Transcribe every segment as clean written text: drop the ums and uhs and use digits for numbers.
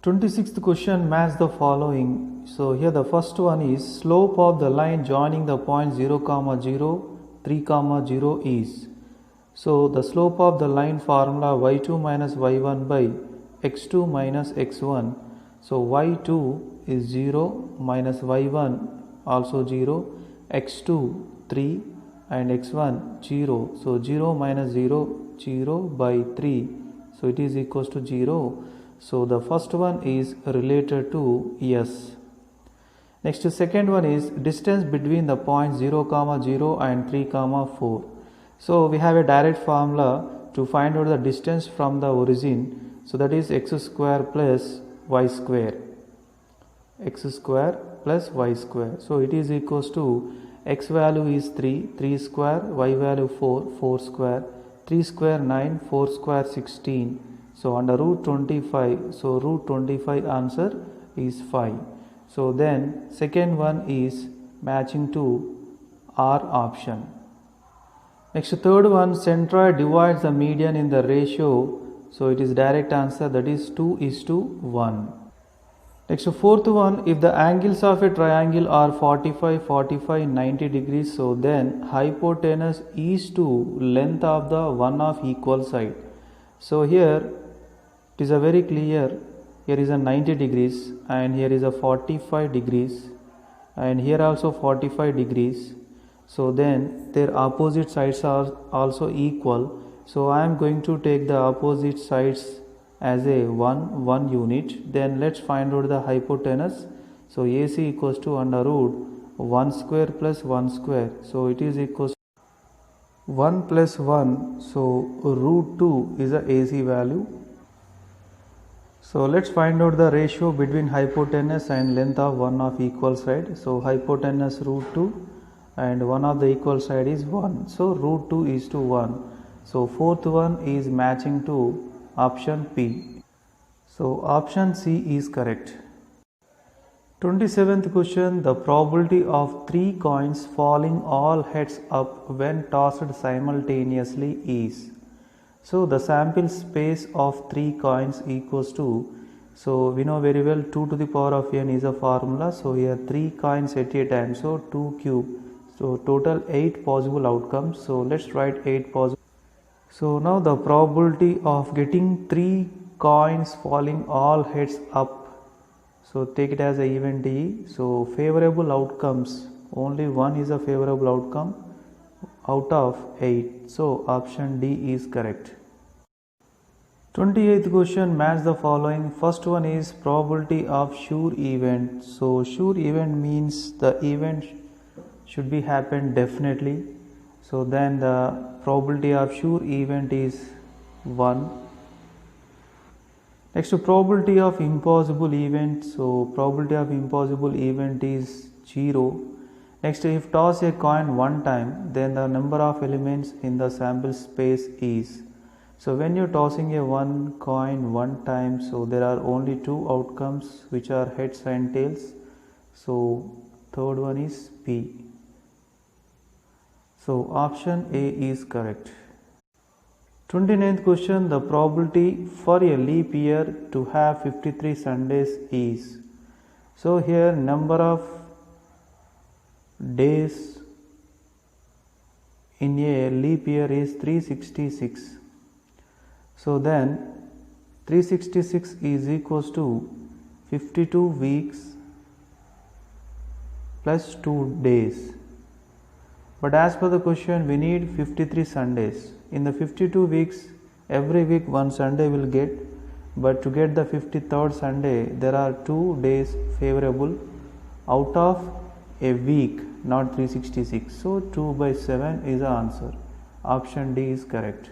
26th question match the following. So here the first one is slope of the line joining the point 0, 0, 3, 0 is. So the slope of the line formula y2 minus y1 by x2 minus x1. So y2 is 0 minus y1 also 0, x2 3 and x1 0. So 0 minus 0, 0 by 3. So it is equals to 0. So the first one is related to S. Next, the second one is distance between the points 0, 0 and 3, 4. So we have a direct formula to find out the distance from the origin. So that is x square plus y square. X square plus y square. So it is equals to x value is 3, 3 square, y value 4, 4 square, 3 square 9, 4 square 16. So under root 25, so root 25 answer is 5. So then second one is matching to R option. Next third one, centroid divides the median in the ratio. So it is direct answer, that is 2:1. Next fourth one, if the angles of a triangle are 45, 45, 90 degrees, so then hypotenuse is to length of the one of equal side. So here it is a very clear, here is a 90 degrees and here is a 45 degrees and here also 45 degrees. So then their opposite sides are also equal. So I am going to take the opposite sides as a 1 unit. Then let's find out the hypotenuse. So AC equals to under root 1 square plus 1 square. So it is equals to 1 plus 1. So root 2 is the AC value. So let's find out the ratio between hypotenuse and length of one of equal side. So hypotenuse root 2 and one of the equal side is 1. So root 2 is to 1. So fourth one is matching to option P. So option C is correct. 27th question, the probability of 3 coins falling all heads up when tossed simultaneously is. So the sample space of 3 coins equals to, so we know very well 2 to the power of n is a formula. So here 3 coins at a time, so 2 cube. So total 8 possible outcomes. So let's write 8 possible. So now the probability of getting 3 coins falling all heads up. So take it as a event E. So favorable outcomes, only one is a favorable outcome out of 8. So option D is correct. 28th question, match the following. First one is probability of sure event. So sure event means the event should be happen definitely. So then the probability of sure event is 1. Next, probability of impossible event. So probability of impossible event is 0. Next, if toss a coin one time, then the number of elements in the sample space is. So when you're tossing a one coin one time, so there are only 2 outcomes which are heads and tails. So third one is P. So option A is correct. 29th question, the probability for a leap year to have 53 Sundays is. So here number of days in a leap year is 366. So then 366 is equals to 52 weeks plus 2 days. But as per the question, we need 53 Sundays. In the 52 weeks, every week one Sunday will get, but to get the 53rd Sunday, there are 2 days favorable out of a week, not 366. So 2 by 7 is the answer. Option D is correct.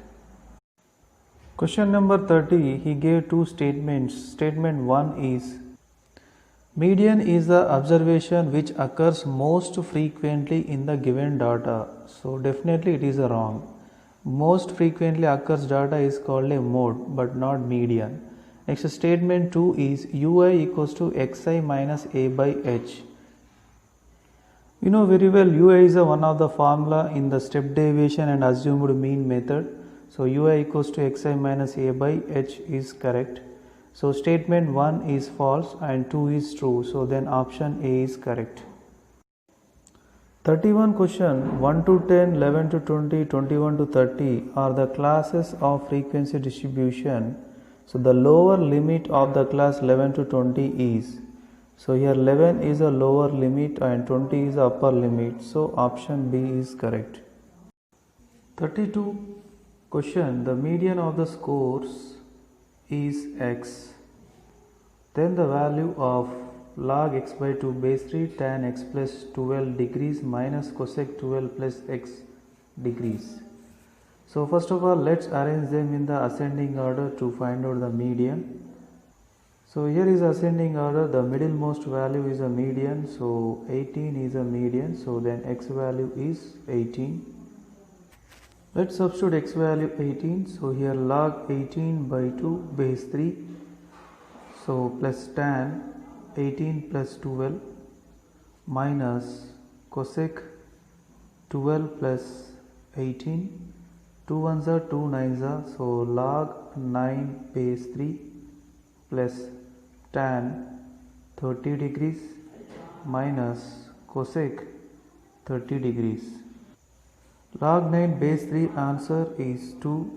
Question number 30, he gave 2 statements. Statement 1 is, median is the observation which occurs most frequently in the given data. So definitely it is wrong. Most frequently occurs data is called a mode, but not median. Next, statement 2 is ui equals to xi minus a by h. You know very well ui is one of the formula in the step deviation and assumed mean method. So ui equals to xi minus a by h is correct. So statement 1 is false and 2 is true. So then option A is correct. 31 question 1 to 10, 11 to 20, 21 to 30 are the classes of frequency distribution. So the lower limit of the class 11 to 20 is, so here 11 is a lower limit and 20 is the upper limit. So option B is correct. 32 question the median of the scores is x. Then the value of log x by 2 base 3 tan x plus 12 degrees minus cosec 12 plus x degrees. So first of all, let's arrange them in the ascending order to find out the median. So here is ascending order, the middlemost value is a median, so 18 is a median, so then x value is 18. Let's substitute x value 18, so here log 18 by 2 base 3, so plus tan 18 plus 12 minus cosec 12 plus 18, 2 ones are 2 nines are, so log 9 base 3 plus tan 30 degrees minus cosec 30 degrees. Log 9 base 3 answer is 2,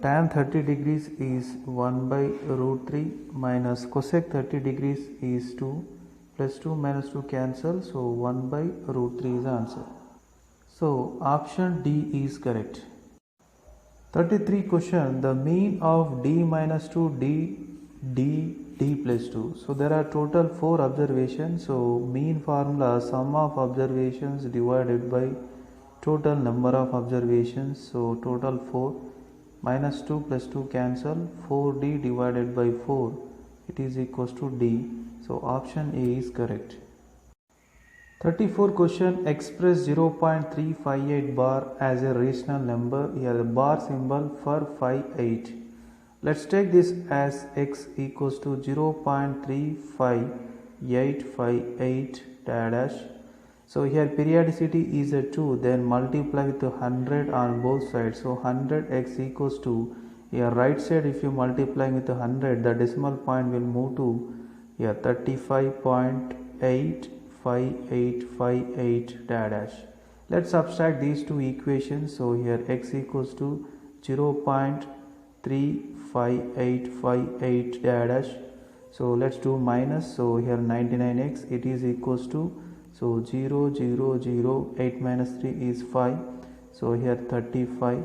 tan 30 degrees is 1 by root 3 minus cosec 30 degrees is 2, plus 2 minus 2 cancel, so 1 by root 3 is the answer. So option D is correct. 33 question the mean of d minus 2 d plus 2. So there are total 4 observations, so mean formula sum of observations divided by total number of observations, so total 4 minus 2 plus 2 cancel, 4d divided by 4 it is equals to d, so option A is correct. 34 question express 0.358 bar as a rational number. Here the bar symbol for 58. Let's take this as x equals to 0.35858 dash. So here periodicity is a 2, then multiply with 100 on both sides. So 100x equals to, here right side if you multiply with 100, the decimal point will move to here 35.85858 dash. Let's subtract these two equations. So here x equals to 0.35858 dash. So let's do minus. So here 99x it is equals to, so 0 0 0 8 minus 3 is 5, so here 35.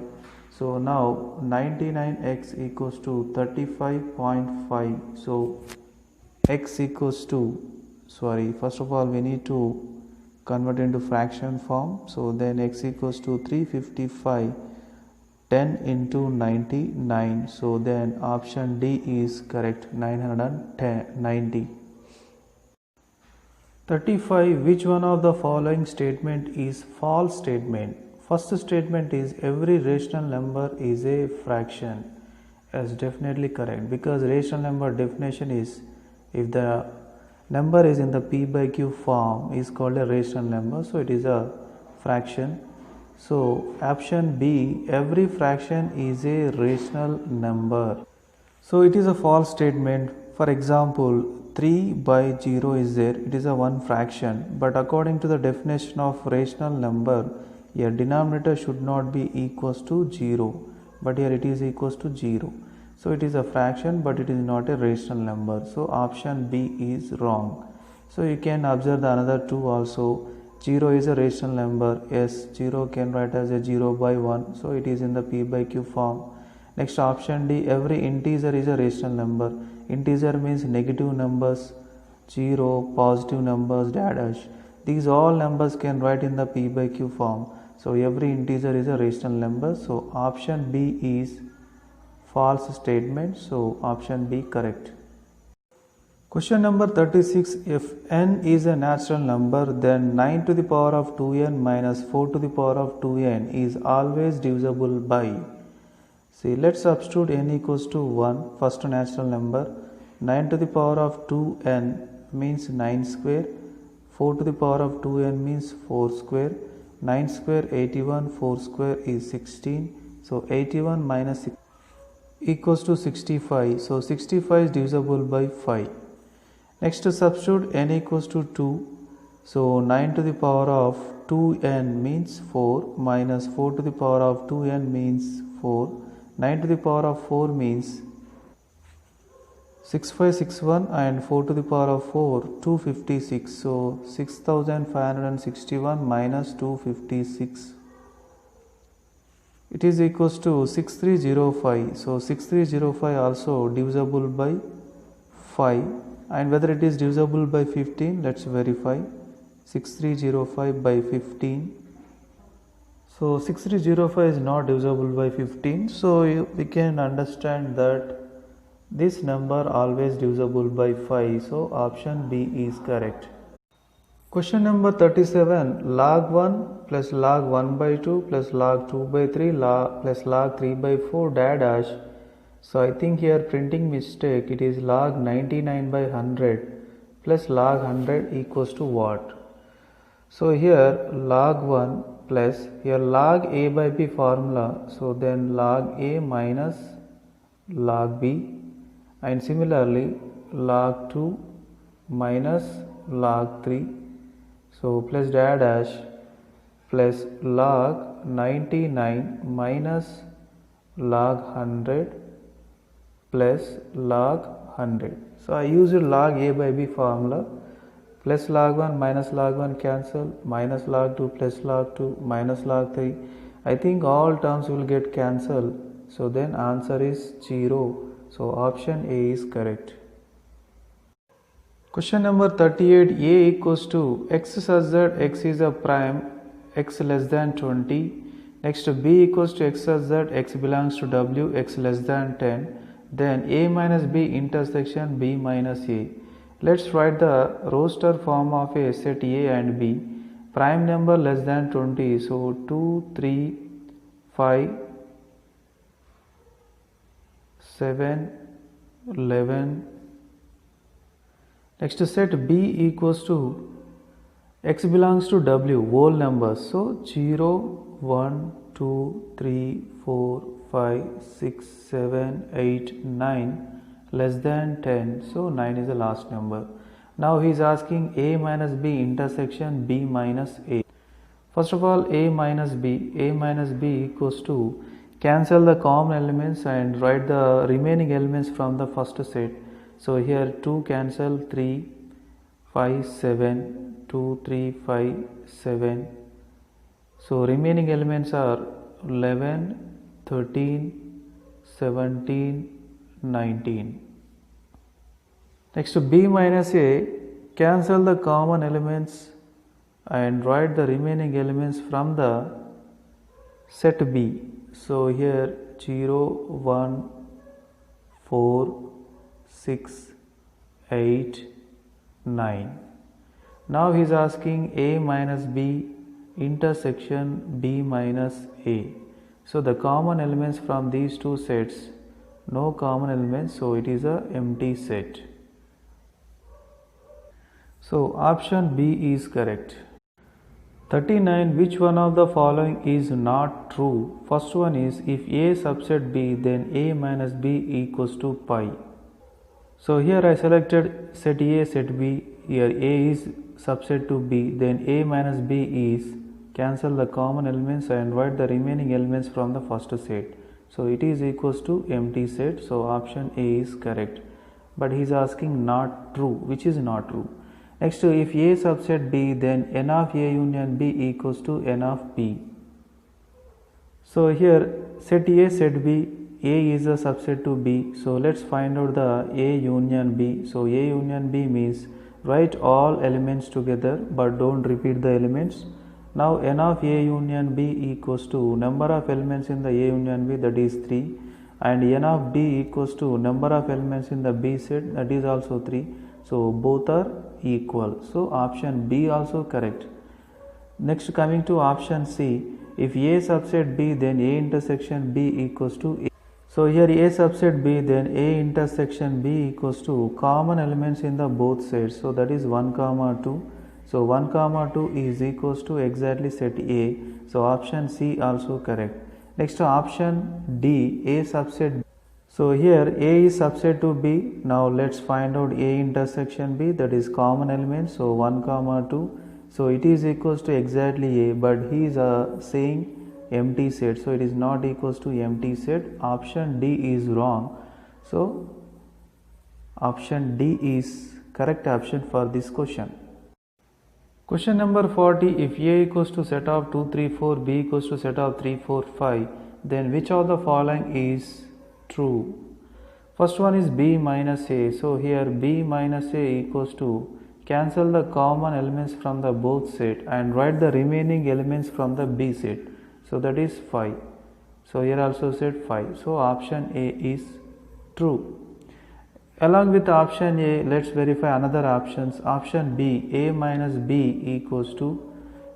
So now 99x equals to 35.5. so x equals to, first of all we need to convert into fraction form, so then x equals to 355 10 into 99, so then option D is correct, 990. 35 which one of the following statement is false statement? First statement is every rational number is a fraction. Yes, definitely correct, because rational number definition is if the number is in the p by q form is called a rational number, so it is a fraction. So option B, every fraction is a rational number. So it is a false statement. For example, 3 by 0 is there, it is a one fraction, but according to the definition of rational number, your denominator should not be equals to 0, but here it is equals to 0. So it is a fraction, but it is not a rational number. So option B is wrong. So you can observe the another two also. 0 is a rational number. Yes, 0 can write as a 0 by 1. So it is in the p by q form. Next option D, every integer is a rational number. Integer means negative numbers, 0, positive numbers, dash. These all numbers can write in the p by q form. So every integer is a rational number. So option B is false statement. So option B correct. Question number 36. If n is a natural number, then 9 to the power of 2n minus 4 to the power of 2n is always divisible by. See, let's substitute n equals to 1, first natural number. 9 to the power of 2n means 9 square. 4 to the power of 2n means 4 square. 9 square 81, 4 square is 16. So 81 minus 6. equals to 65. So 65 is divisible by 5. Next to substitute n equals to 2. So 9 to the power of 2n means 4 minus 4 to the power of 2n means 4. 9 to the power of 4 means 6561 and 4 to the power of 4 256. So 6561 minus 256, it is equals to 6305. So 6305 also divisible by 5, and whether it is divisible by 15, let's verify. 6305 by 15. So 6305 is not divisible by 15, so we can understand that this number always divisible by 5, so option B is correct. Question number 37, log 1 plus log 1 by 2 plus log 2 by 3 plus log 3 by 4 dash. So I think here printing mistake, it is log 99 by 100 plus log 100 equals to what? So here log 1 plus here log A by B formula, so then log A minus log B, and similarly log 2 minus log 3, so plus dash plus log 99 minus log 100 plus log 100. So I used log A by B formula. Plus log 1 minus log 1 cancel, minus log 2 plus log 2 minus log 3. I think all terms will get cancelled. So then answer is 0. So option A is correct. Question number 38, A equals to x such that x is a prime, x less than 20. Next B equals to x such that x belongs to W, x less than 10. Then A minus B intersection B minus A. Let's write the roster form of a set A and B. Prime number less than 20, so 2, 3, 5, 7, 11. Next set B equals to x belongs to W, whole numbers, so 0, 1, 2, 3, 4, 5, 6, 7, 8, 9. Less than 10, so 9 is the last number. Now he is asking A minus B intersection B minus A. First of all, A minus B equals to cancel the common elements and write the remaining elements from the first set. So here 2 cancel, 3, 5, 7, 2, 3, 5, 7. So remaining elements are 11, 13, 17, 19. Next to B minus A, cancel the common elements and write the remaining elements from the set B. So here 0, 1, 4, 6, 8, 9. Now he is asking A minus B intersection B minus A. So the common elements from these two sets, no common elements, so it is a empty set. So option B is correct. 39. Which one of the following is not true? First one is, if A subset B, then A minus B equals to pi. So here I selected set A, set B. Here A is subset to B, then A minus B is, cancel the common elements and write the remaining elements from the first set. So it is equals to empty set, so option A is correct. But he is asking not true, which is not true. Next, if A subset B, then n of A union B equals to n of B. So here set A, set B, A is a subset to B. So let's find out the A union B. So A union B means write all elements together but don't repeat the elements. Now n of A union B equals to number of elements in the A union B, that is 3, and n of B equals to number of elements in the B set, that is also 3. So both are equal. So option B also correct. Next, coming to option C, if A subset B, then A intersection B equals to A. So here A subset B, then A intersection B equals to common elements in the both sets. So that is 1, 2. So 1, 2 is equals to exactly set A. So option C also correct. Next, option D, A subset B. So here A is subset to B. Now let's find out A intersection B, that is common element. So 1 comma 2. So it is equals to exactly A, but he is saying empty set. So it is not equals to empty set. Option D is wrong. So option D is correct option for this question. Question number 40. If A equals to set of 2, 3, 4, B equals to set of 3, 4, 5, then which of the following is true? First one is B minus A. So here B minus A equals to cancel the common elements from the both set and write the remaining elements from the B set. So that is 5. So here also said 5. So option A is true. Along with option A, let's verify another options. Option B, A minus B equals to,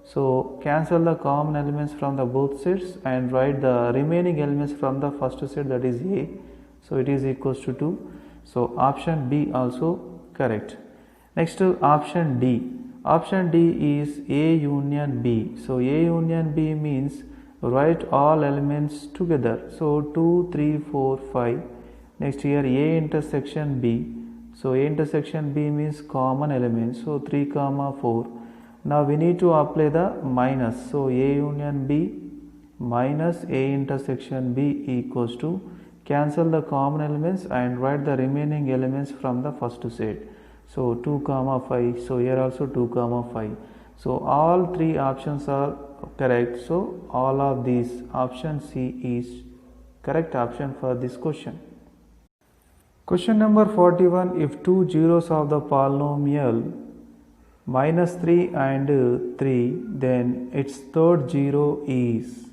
so cancel the common elements from the both sets and write the remaining elements from the first set, that is A. So it is equals to 2. So option B also correct. Next to option D. Option D is A union B. So A union B means write all elements together. So 2, 3, 4, 5. Next here A intersection B. So A intersection B means common elements. So 3 comma 4. Now we need to apply the minus. So A union B minus A intersection B equals to cancel the common elements and write the remaining elements from the first set. So 2 comma 5. So here also 2 comma 5. So all three options are correct. So all of these, option C is correct option for this question. Question number 41. If two zeros of the polynomial minus 3 and 3, then its third zero is.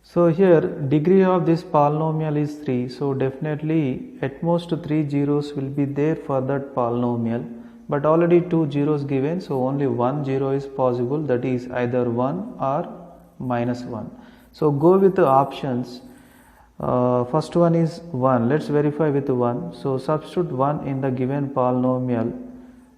So here degree of this polynomial is 3. So definitely at most 3 zeros will be there for that polynomial. But already 2 zeros given. So only 1 zero is possible. That is either 1 or minus 1. So go with the options. First one is 1. Let's verify with 1. So substitute 1 in the given polynomial.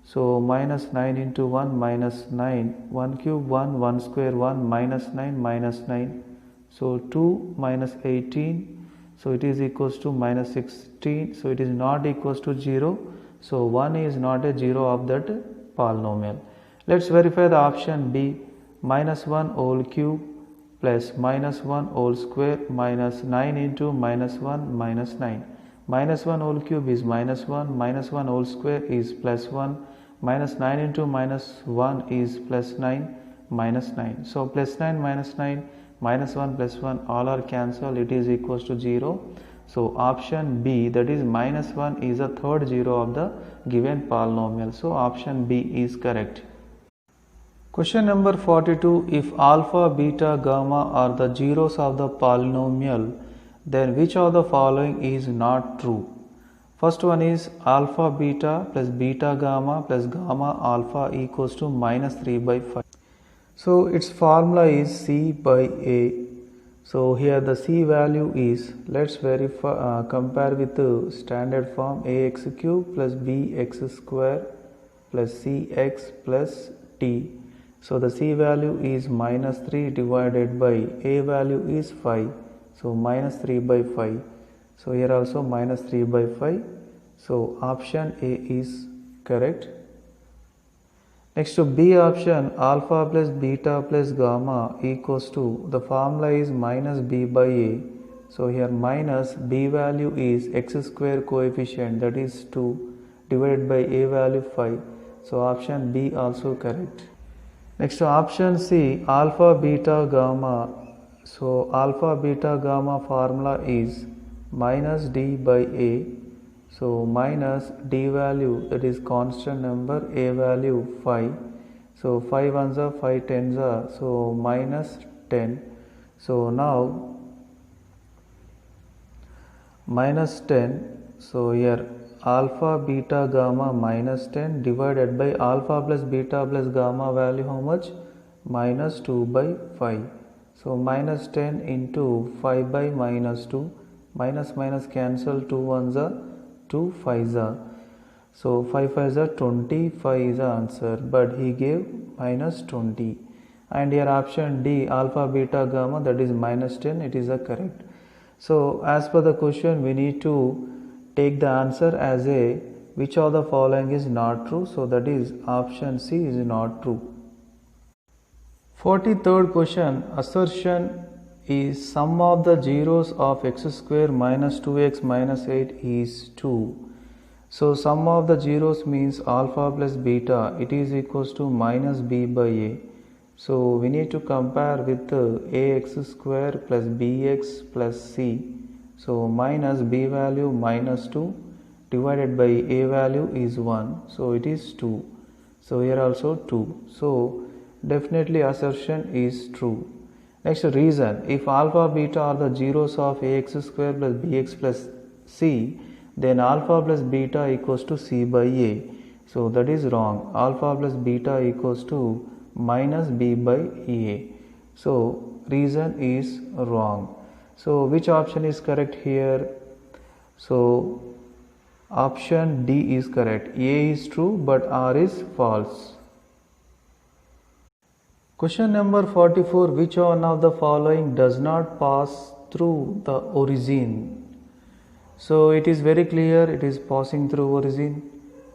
So minus 9 into 1 minus 9. 1 cube 1, 1 square 1, minus 9, minus 9. So 2 minus 18. So it is equals to minus 16. So it is not equals to 0. So 1 is not a 0 of that polynomial. Let's verify the option B. Minus 1 whole cube plus minus 1 whole square minus 9 into minus 1 minus 9. Minus 1 whole cube is minus 1, minus 1 whole square is plus 1, minus 9 into minus 1 is plus 9, minus 9. So plus 9 minus 9, minus 1 plus 1, all are cancelled, it is equals to 0. So option B, that is minus 1, is the third zero of the given polynomial. So option B is correct. Question number 42. If alpha, beta, gamma are the zeros of the polynomial, then which of the following is not true? First one is alpha beta plus beta gamma plus gamma alpha equals to minus 3 by 5. So its formula is C by A. So here the C value is, let's verify, compare with the standard form, ax cube plus bx square plus cx plus t. So the C value is minus 3 divided by A value is 5. So minus 3 by 5. So here also minus 3 by 5. So option A is correct. Next to B option, alpha plus beta plus gamma equals to, the formula is minus B by A. So here minus B value is x square coefficient, that is 2, divided by A value 5. So option B also correct. Next to option C, alpha beta gamma. So alpha beta gamma formula is minus D by A. So minus D value, that is constant number, A value 5. So 5 ones are 5 tens are, so minus 10. So now minus 10. So here alpha beta gamma minus 10 divided by alpha plus beta plus gamma value how much? Minus 2 by 5. So minus 10 into 5 by minus 2. Minus minus cancel, 2 ones are 2 5s are. So 5 5s are 25 is the answer, but he gave minus 20. And here option D, alpha beta gamma, that is minus 10, it is a correct. So as per the question, we need to take the answer as a which of the following is not true. So that is option C is not true. 43rd question, assertion is sum of the zeros of x square minus 2x minus 8 is 2. So sum of the zeros means alpha plus beta, it is equals to minus b by a. So we need to compare with ax square plus bx plus c. So minus b value minus 2 divided by a value is 1. So it is 2. So here also 2. So definitely assertion is true. Next reason, if alpha beta are the zeros of ax square plus bx plus c, then alpha plus beta equals to c by a. So that is wrong. Alpha plus beta equals to minus b by a. So reason is wrong. So which option is correct here? So option D is correct. A is true but R is false. Question number 44. Which one of the following does not pass through the origin? So it is very clear, it is passing through origin.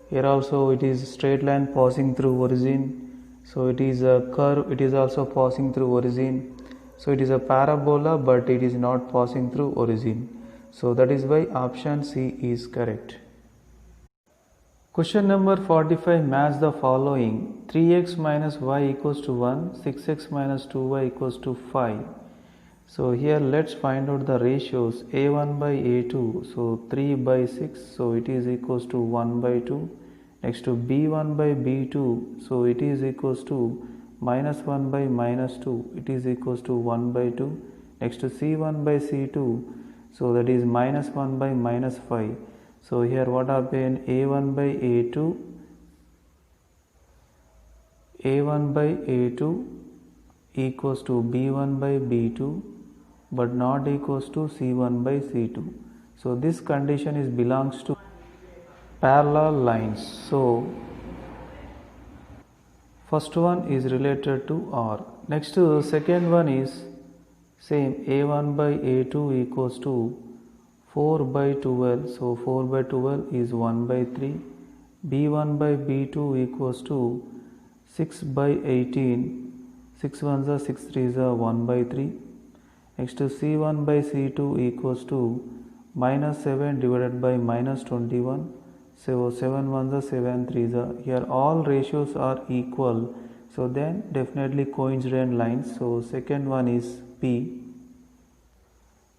Here also it is straight line passing through origin. So it is a curve, it is also passing through origin. So it is a parabola but it is not passing through origin. So that is why option C is correct. Question number 45, match the following. 3x minus y equals to 1, 6x minus 2y equals to 5. So here let's find out the ratios. A1 by A2, so 3 by 6, so it is equals to 1 by 2. Next to B1 by B2, so it is equals to minus 1 by minus 2, it is equals to 1 by 2. Next to C1 by C2, so that is minus 1 by minus 5. So here what happened? A1 by A2, A1 by A2 equals to B1 by B2 but not equals to C1 by C2. So this condition is belongs to parallel lines. So first one is related to R. Next second one is same, A1 by A2 equals to 4 by 12, so 4 by 12 is 1 by 3. B1 by B2 equals to 6 by 18, 6 ones are 6 threes are 1 by 3. Next to C1 by C2 equals to minus 7 divided by minus 21. So 7 ones are 7 threes are. Here all ratios are equal. So then definitely coincident lines. So second one is P.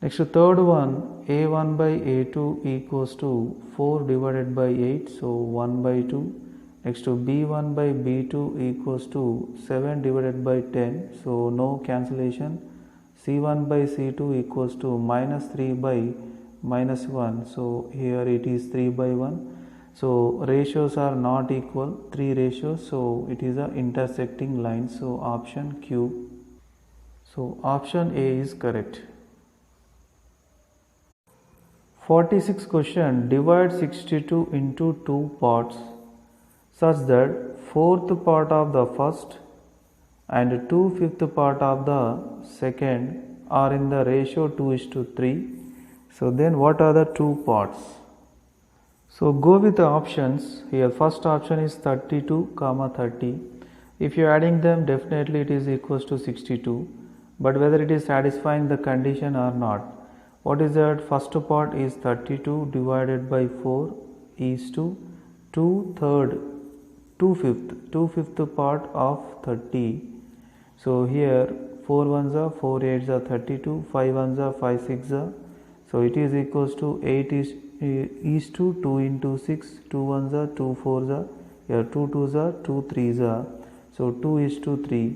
Next to third one, A1 by A2 equals to 4 divided by 8. So 1 by 2. Next to B1 by B2 equals to 7 divided by 10. So no cancellation. C1 by C2 equals to minus 3 by minus 1. So here it is 3 by 1. So ratios are not equal, 3 ratios. So it is a intersecting line. So option Q. So option A is correct. 46 question, divide 62 into 2 parts such that 4th part of the first and 2/5 part of the second are in the ratio 2:3. So then what are the 2 parts? So go with the options. Here first option is 32, 30. If you are adding them, definitely it is equals to 62. But whether it is satisfying the condition or not. What is that? First part is 32 divided by 4 is to 2/5 part of 30. So here 4 ones are 4 8s are 32, 5 ones are 5 6 are. So it is equals to 8 is to 2 into 6, 2 ones are 2 4s are. Here 2 2s are 2 3s are. So 2 is to 3.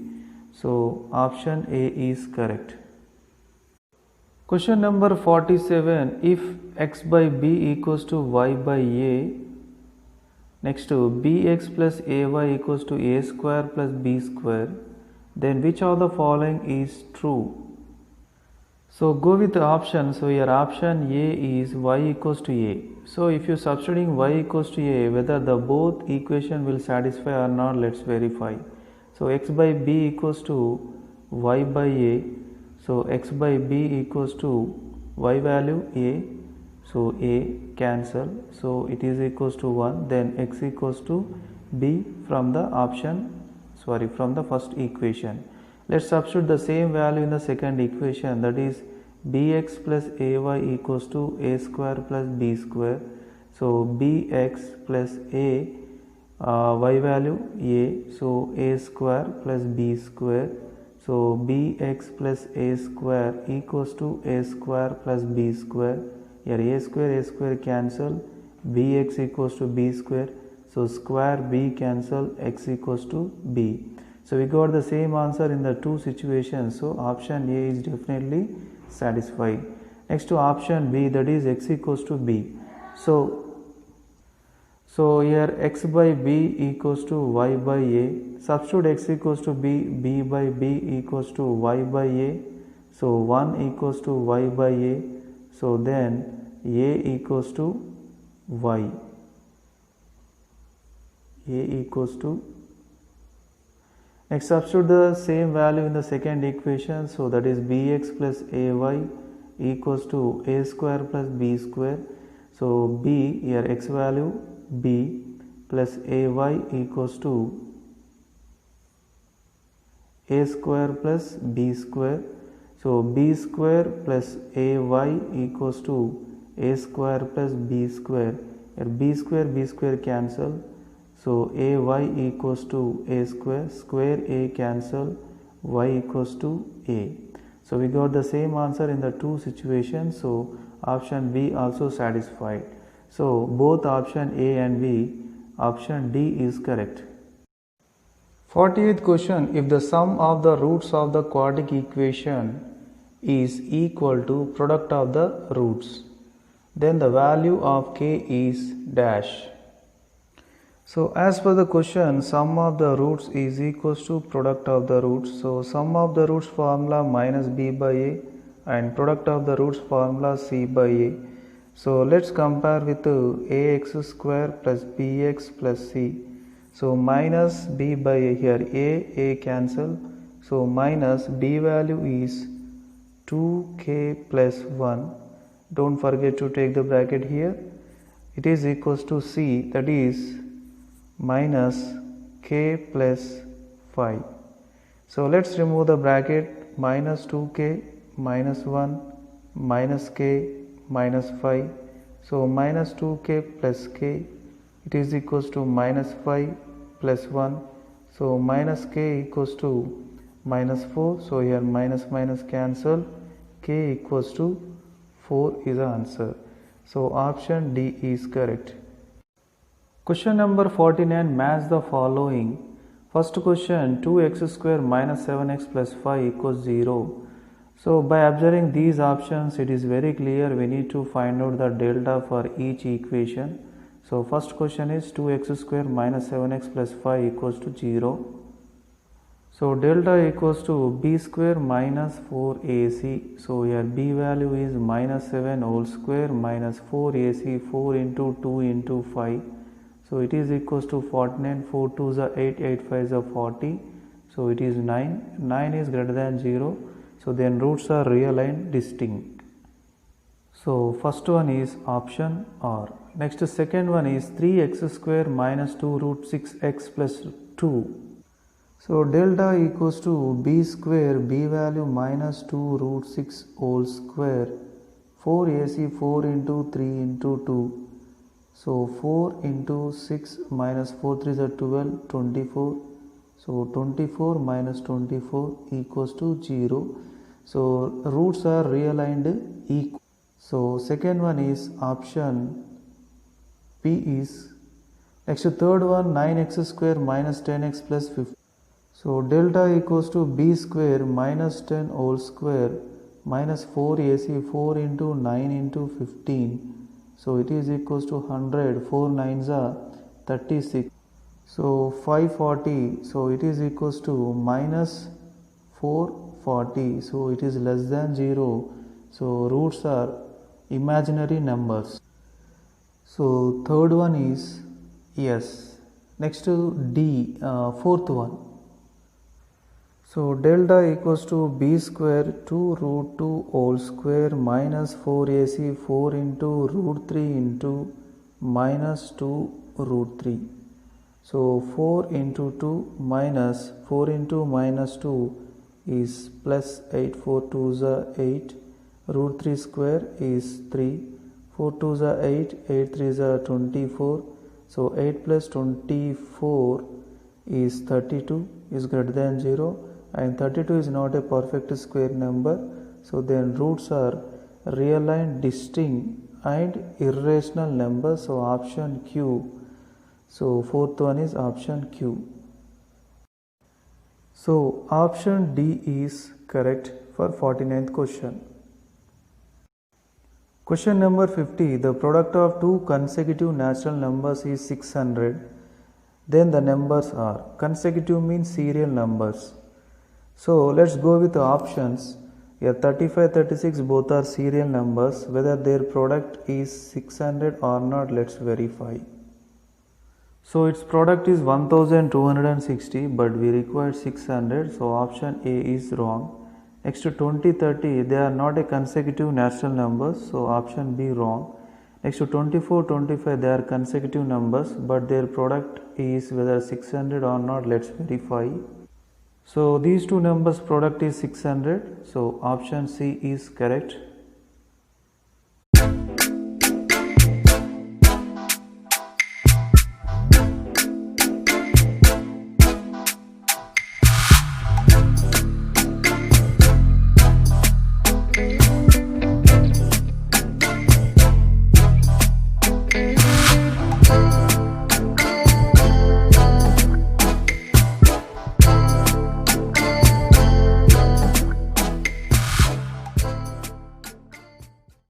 So option A is correct. Question number 47. If x by b equals to y by a, next to bx plus ay equals to a square plus b square, then which of the following is true? So go with the option. So your option A is y equals to a. So if you substituting y equals to a, whether the both equation will satisfy or not, let's verify. So x by b equals to y by a. So x by b equals to y value a, so a cancel, so it is equals to 1, then x equals to b from the from the first equation. Let's substitute the same value in the second equation, that is bx plus ay equals to a square plus b square. So bx plus a, y value a, so a square plus b square. So bx plus a square equals to a square plus b square. Here a square cancel, bx equals to b square. So square b cancel, x equals to b. So we got the same answer in the two situations. So option A is definitely satisfied. Next to option B, that is x equals to b. So here x by b equals to y by a. Substitute x equals to b, b by b equals to y by a. So 1 equals to y by a. So then a equals to y. A equals to. Next substitute the same value in the second equation. So that is bx plus ay equals to a square plus b square. So b, here x value b plus ay equals to a square plus b square. So b square plus ay equals to a square plus b square. Here b square cancel. So ay equals to a square a cancel, y equals to a. So we got the same answer in the two situations. So option B also satisfied. So both option A and B, option D is correct. 48th question, if the sum of the roots of the quadratic equation is equal to product of the roots, then the value of k is dash. So as per the question, sum of the roots is equals to product of the roots. So sum of the roots formula minus b by a and product of the roots formula c by a. So let's compare with ax square plus bx plus c. So minus b by a, here a cancel. So minus b value is 2k plus 1. Don't forget to take the bracket here. It is equals to c, that is minus k plus 5. So let's remove the bracket, minus 2k minus 1 minus k minus 5. So minus 2k plus k, it is equals to minus 5 plus 1. So minus k equals to minus 4. So here minus cancel, k equals to 4 is the answer. So option D is correct. Question number 49, match the following. First question, 2x square minus 7x plus 5 equals 0. So by observing these options, it is very clear we need to find out the delta for each equation. So first question is 2x square minus 7x plus 5 equals to 0. So delta equals to b square minus 4ac. So here b value is minus 7 whole square minus 4ac, 4 into 2 into 5. So it is equals to 49, 4 2s are 8, 8 5s are 40. So it is 9, 9 is greater than 0. So then roots are real and distinct. So first one is option R. Next second one is 3x square minus 2 root 6x plus 2. So delta equals to b square, b value minus 2 root 6 whole square, 4ac, 4 into 3 into 2. So 4 into 6 minus 4 3s are 12, 24. So 24 minus 24 equals to 0. So roots are real and equal. So second one is option P is. Next third one, 9x square minus 10x plus 15. So delta equals to b square minus 10 whole square minus 4ac, 4 into 9 into 15. So it is equals to 100, 4 9s are 36. So 540, so it is equals to minus 440. So it is less than 0. So roots are imaginary numbers. So third one is yes. Next to D, fourth one. So delta equals to b square 2 root 2 whole square minus 4ac 4 into root 3 into minus 2 root 3. So 4 into 2 minus 4 into minus 2 is plus 8, 4 2s are 8, root 3 square is 3, 4 2s are 8, 8 3s are 24. So 8 plus 24 is 32 is greater than 0, and 32 is not a perfect square number. So then roots are real and distinct and irrational numbers. So option Q. So fourth one is option Q. So option D is correct for 49th question. Question number 50. The product of two consecutive natural numbers is 600. Then the numbers are, consecutive means serial numbers. So let's go with the options. Here 35, 36 both are serial numbers. Whether their product is 600 or not, let's verify. So its product is 1260, but we require 600. So option A is wrong. Next to 20, 30, they are not a consecutive natural numbers. So option B wrong. Next to 24, 25, they are consecutive numbers, but their product is whether 600 or not, let's verify. So these two numbers product is 600. So option C is correct.